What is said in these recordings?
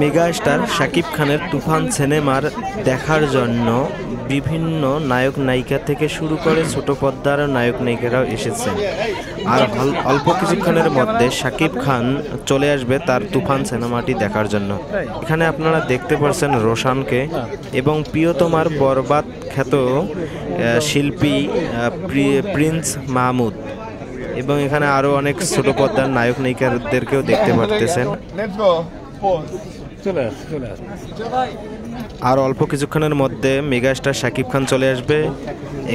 Mega star Shakib খানের তুফান সিনেমার দেখার জন্য বিভিন্ন নায়ক নায়িকা থেকে শুরু করে ছোট পর্দার নায়ক নায়িকারাও এসেছেন। আর অল্প কিছুক্ষণের মধ্যে শাকিব খান চলে আসবে তার তুফান সিনেমাটি দেখার জন্য। এখানে আপনারা দেখতে পাচ্ছেন রোশানকে এবং প্রিয়তমার বরবাদ খ্যাত শিল্পী প্রিন্স মাহমুদ, এবং এখানে আরও অনেক ছোট পর্দার নায়ক নায়িকাদেরকেও দেখতে পারতেছেন। আর অল্প কিছুক্ষণের মধ্যে মেগা স্টার শাকিব খান চলে আসবে।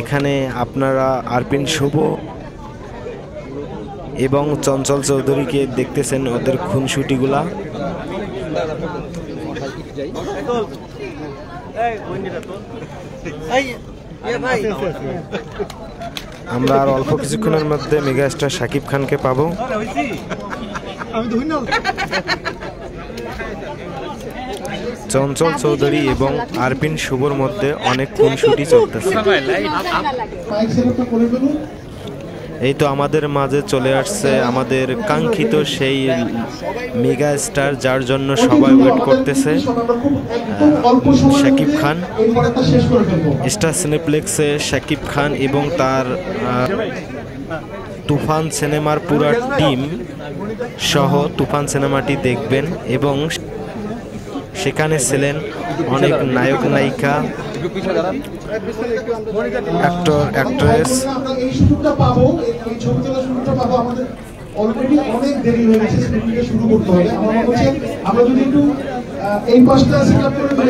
এখানে আপনারা আরপিন শুভ এবং চঞ্চল চৌধুরীকে দেখতেছেন ওদের খুনসুটিগুলা। আমরা আর অল্প কিছুক্ষণের মধ্যে মেগা স্টার শাকিব খানকে পাবো। চঞ্চল চৌধুরী এবং আরপিন শুভর মধ্যে অনেক খুনসুটি চলতেছে। এই তো আমাদের মাঝে চলে আসছে আমাদের কাঙ্ক্ষিত সেই মেগা স্টার, যার জন্য সবাই ওয়েট করতেছে, শাকিব খান। স্টার সিনেপ্লেক্সে শাকিব খান এবং তার তুফান সিনেমার পুরো টিম সহ তুফান সিনেমাটি দেখবেন, এবং সেখানে ছিলেন অনেক নায়ক নায়িকা, অ্যাক্টর অ্যাক্ট্রেস।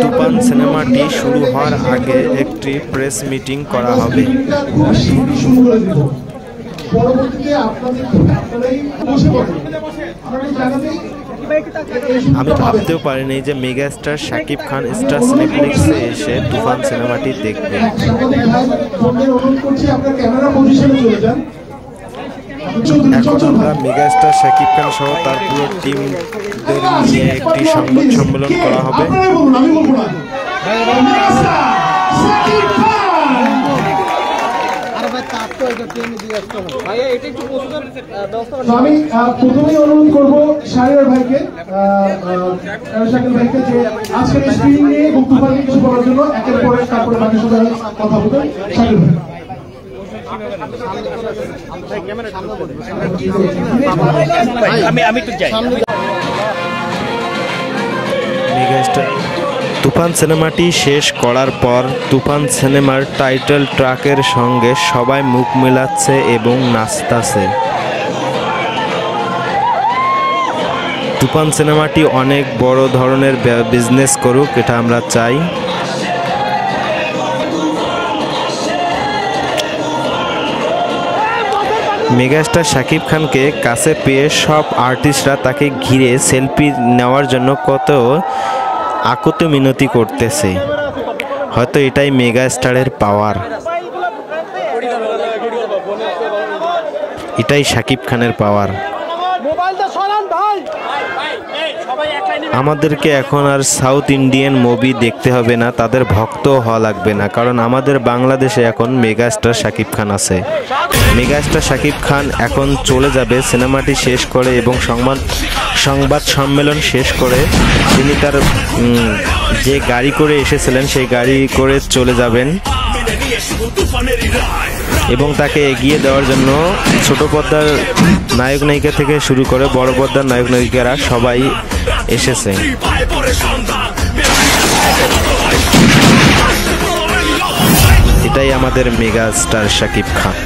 তুফান সিনেমাটি শুরু হওয়ার আগে একটি প্রেস মিটিং করা হবে। আমি ভাবতেও পারিনি যে mega star Shakib Khan star সিনেপ্লেক্সে এসে তুফান সিনেমাটি দেখবে। এখন আমরা মেগা স্টার শাকিব খান সহ তার পুরো টিমদের নিয়ে একটি সংবাদ সম্মেলন করা হবে। আমি প্রথমেই অনুরোধ করবো শাহরিয়ার ভাইকে, শাকিল ভাইকে, যে আজকের স্ক্রিনিং নিয়ে এবং তুফান নিয়ে কিছু বলার জন্য একের পরে তারপরে বাকি সবাই কথা বলবেন। শাকিল ভাই। তুফান সিনেমাটি শেষ করার পর তুফান সিনেমার টাইটেল ট্র্যাকের সঙ্গে সবাই মুখ মেলাচ্ছে এবং নাচতাছে। তুফান সিনেমাটি অনেক বড় ধরনের বিজনেস করুক, এটা আমরা চাই। মেগাস্টার শাকিব খানকে কাছে পেয়ে সব আর্টিস্টরা তাকে ঘিরে সেলফি নেওয়ার জন্য কত আকুতি মিনতি করতেছে। হয়তো এটাই মেগা স্টারের পাওয়ার, এটাই শাকিব খানের পাওয়ার। আমাদেরকে এখন আর সাউথ ইন্ডিয়ান মুভি দেখতে হবে না, তাদের ভক্ত হওয়া লাগবে না, কারণ আমাদের বাংলাদেশে এখন মেগা স্টার শাকিব খান আছে। মেগা স্টার শাকিব খান এখন চলে যাবে সিনেমাটি শেষ করে, এবং সংবাদ সম্মেলন শেষ করে তিনি তার যে গাড়ি করে এসেছিলেন সেই গাড়ি করে চলে যাবেন, এবং তাকে এগিয়ে দেওয়ার জন্য ছোট পর্দার নায়ক নায়িকা থেকে শুরু করে বড় পর্দার নায়ক নায়িকারা সবাই এসেছে। এটাই আমাদের মেগা স্টার শাকিব খান।